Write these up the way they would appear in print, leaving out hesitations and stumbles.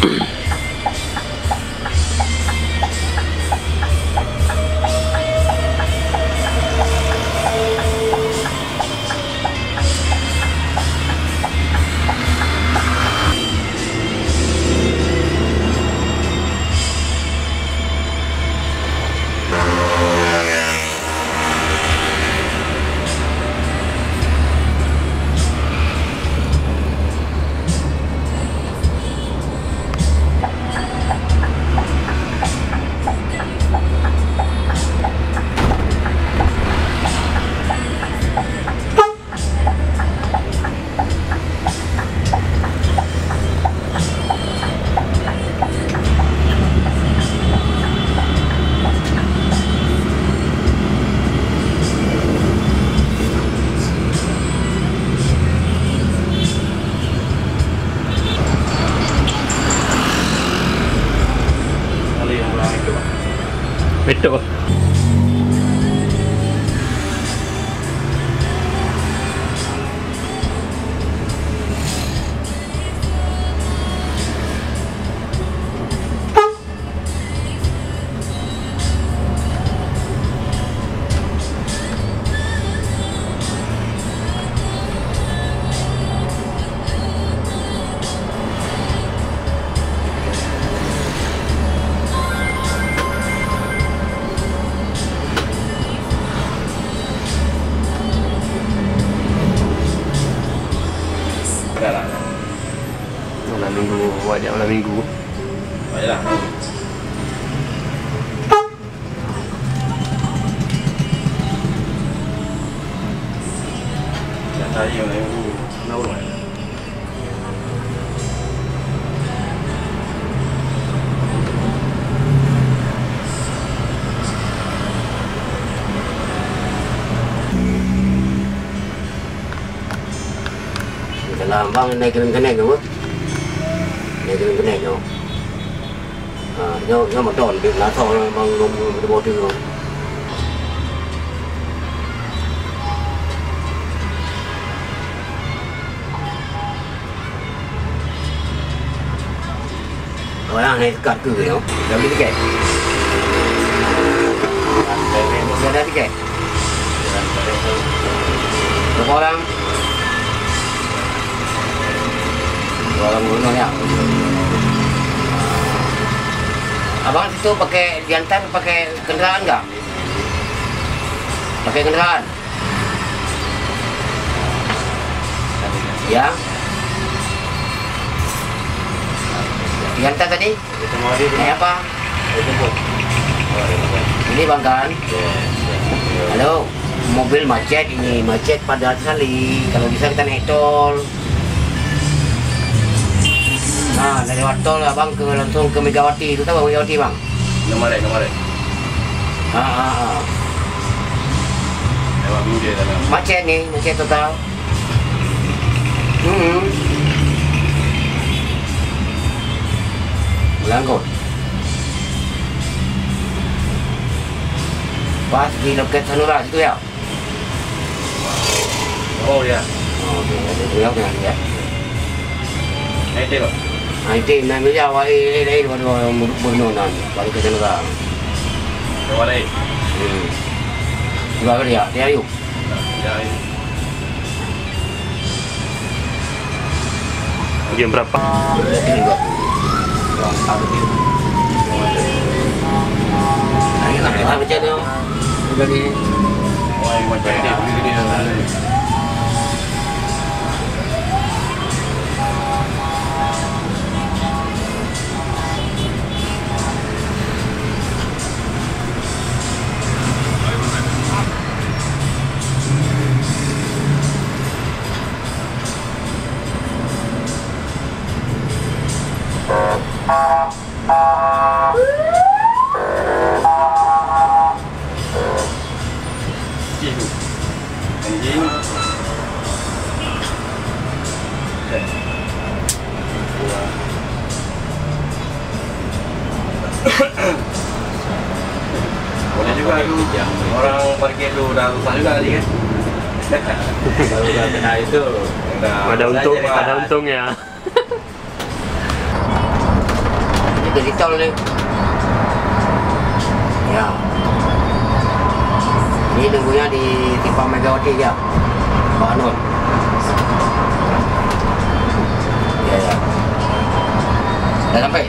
Betul. Malam minggu, wajah malam minggu. Baiklah. Dah tadi malam minggu. Kenapa mana? Kalau abang naik kenek tu, naik kenek tu, nhau motor được lá thò bằng bộ tư rồi. Rồi này cắt cử nó, làm cái kẹt. Đây cái kẹt. Được không? Orang gunungnya. Abang situ pakai diantar pakai kendaraan nggak? Pakai kendaraan? Ya. Diantar tadi? Naik apa? Ini bang kan? Halo, mobil macet ini, macet padat sekali. Kalau bisa kita naik tol. Nah, dari tol abang ke langsung ke Megawati. Itu tahu Megawati bang? Nomor lain. Lewat dulu dia dalam. Macet nih, macet total. Melangkut. Pas di loket Sanura situ ya? Oh ya. Oke, ada beliau dengan dia. Naik tengok. Nanti nanti awal ini baru bernonan, baru ke Sanura. Lewat lain. Juga dia yuk. Ya. Jam berapa? Ini nak macam ni. Jadi, Oh, macam ni. Begini. Anjing. Boleh juga tu. Orang parkir tu dah rusak juga tadi kan. Baru dah kena itu. Ada untungnya. Di tol ni. Ya. Ini nunggunya di Simpang Megawati ya. Pak Nur. Ya ya. Dah sampai.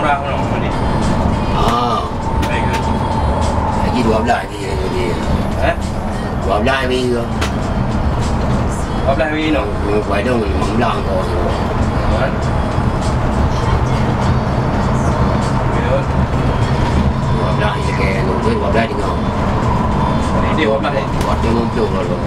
murah pun ni. Baik ke? Lagi 12 lagi jadi. 12 hari ke? 12 hari no. Quay đâu 15 thôi. Kan? Betul. 12 thì cái nụ 12 thì ngon. Ini 12 ni. Buat dia ngumpul dulu.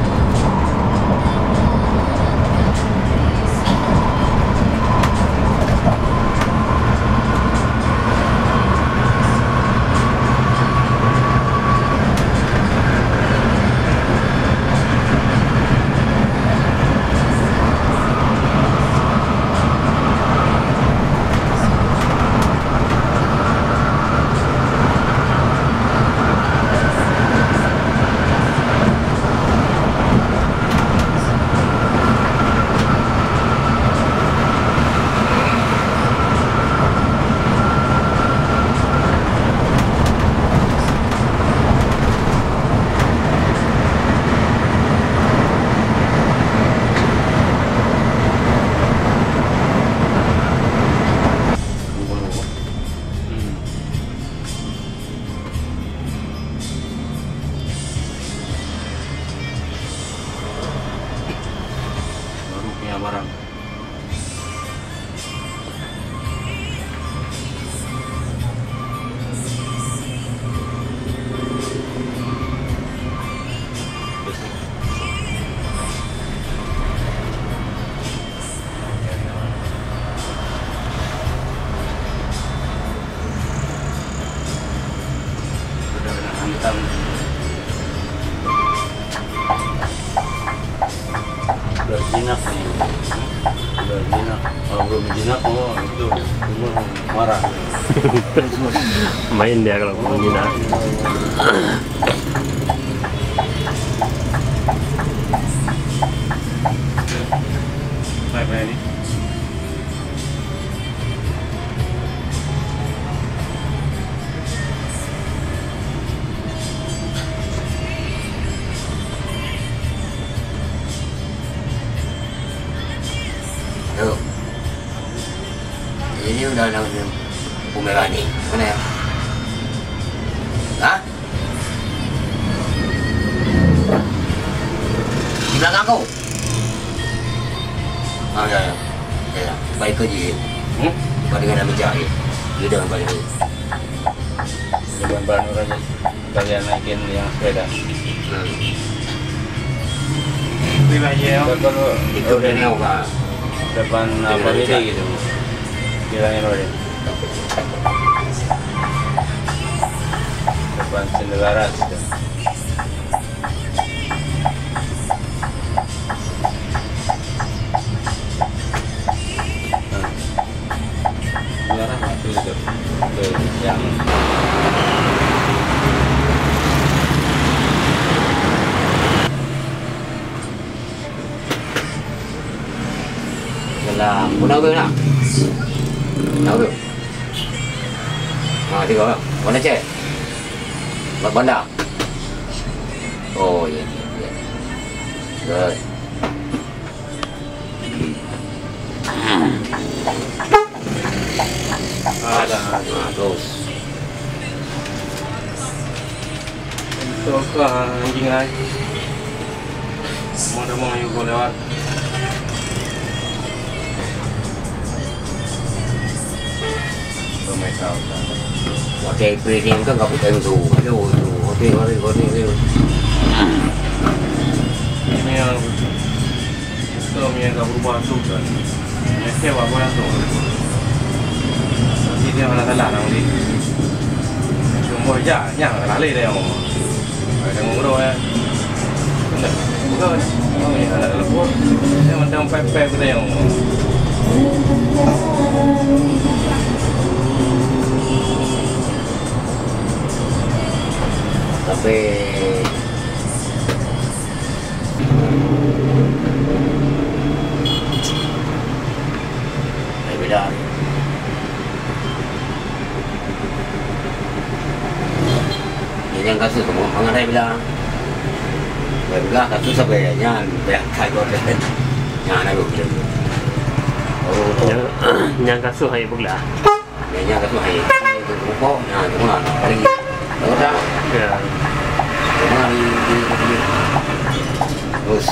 Barang. Sudah hantam. Udah jinak nih. Udah jinak. Kalau belum jinak, oh itu marah. Main dia kalau belum jinak. Baik ini. Tuh. Ini udah lampu merah nih. Mana ya? Hah? Di belakang kau? Ah ya ya. Ya, baik kerja. Kau dengan nama jahit. Dia dengan balik ni. Ban-ban aja. Kalian naikin yang sepeda. Lima aja. Itu udah nyawa. Depan apa ini gitu. Bilangin udah. Depan Sendelaras gitu. Sendelaras itu. yang là muốn nấu nào nấu được thì có con nó chết và bắn đảo ôi rồi terus untuk anjing lain mau ada mau yang lewat không sao có thể premium kan nggak bukan itu aduh hotel ini yang kalau yang nggak berubah tuh kan ya sewa bulan tuh nanti dia mana salah nanti cuma aja yang lari deh om ada ngomong ya bukan oh ini ada telepon yang macam pepe kita yang tapi beda ini yang kasus semua mengenai bilang berbeda kasus sebenarnya banyak kali ada yang ada begitu yang kasus hay pula yang kasus hay itu kok nah itu mana paling udah ya kemarin terus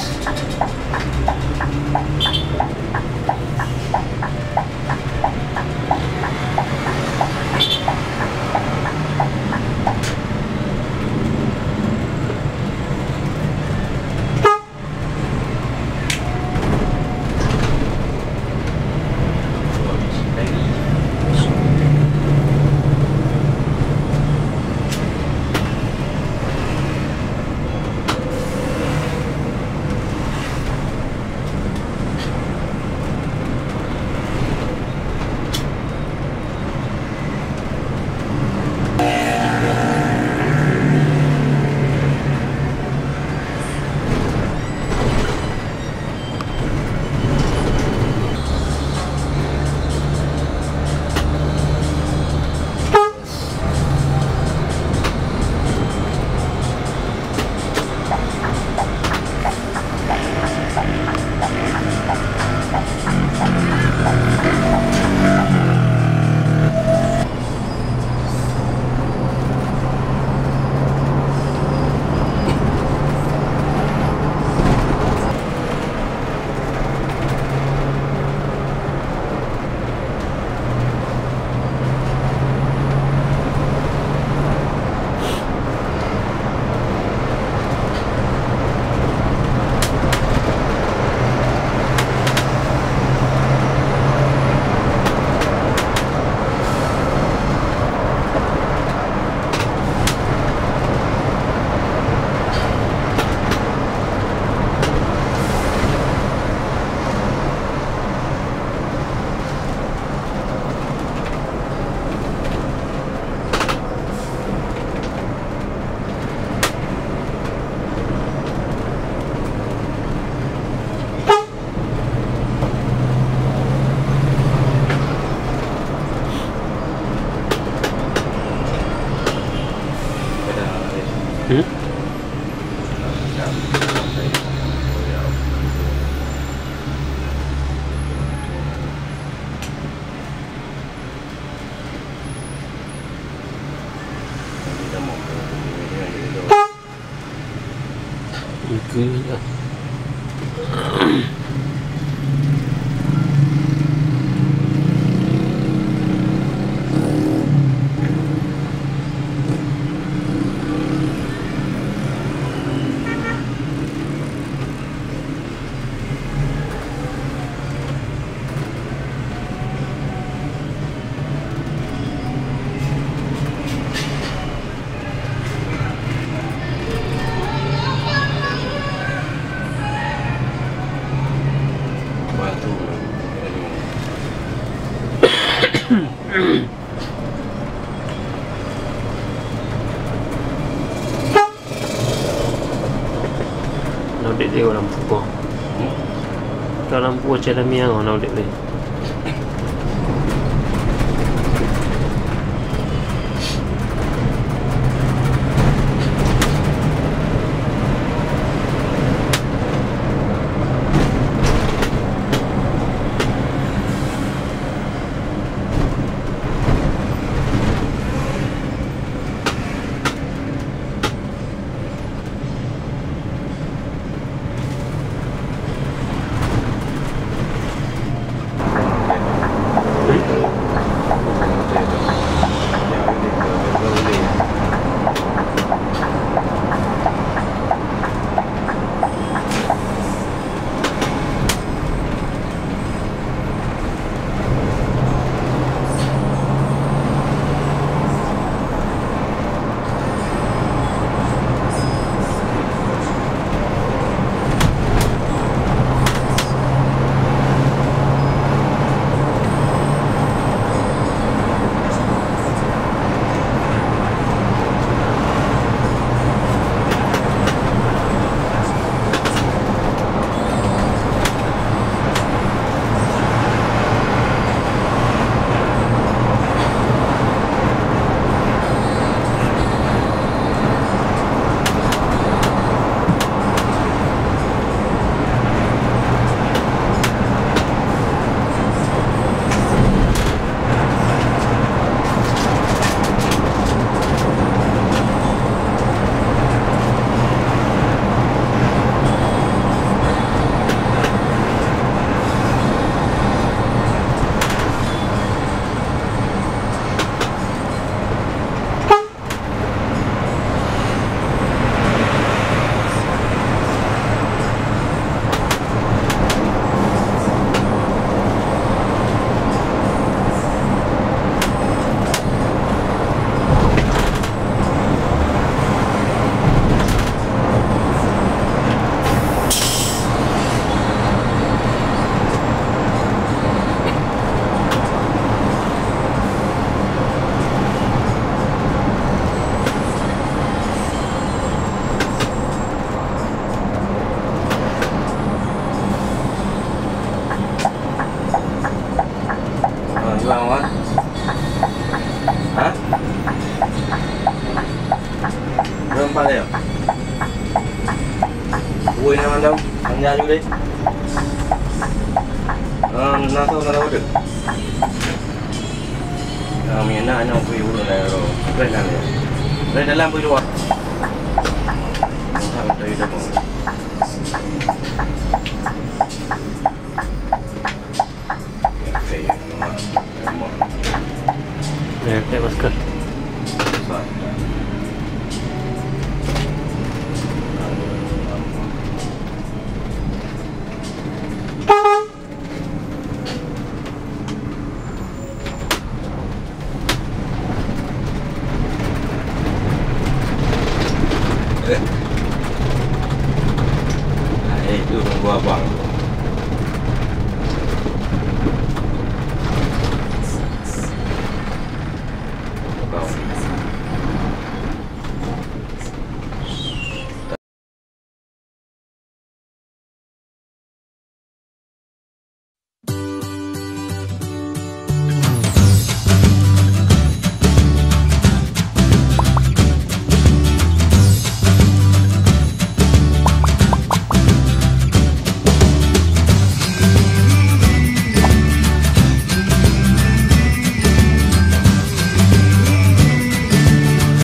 Gila. dia lampu ko. Kalau lampu macam dalam yang nak boleh. Jual kan? Hah? Berempat ya? Ui nama đâu? Anh ra vô đi. Nó thôi, nó đâu được. Mình nó anh view rồi này rồi. Đây là này. Đây là làm vui rồi. Thằng đây đâu mà. Ya, kayak masker.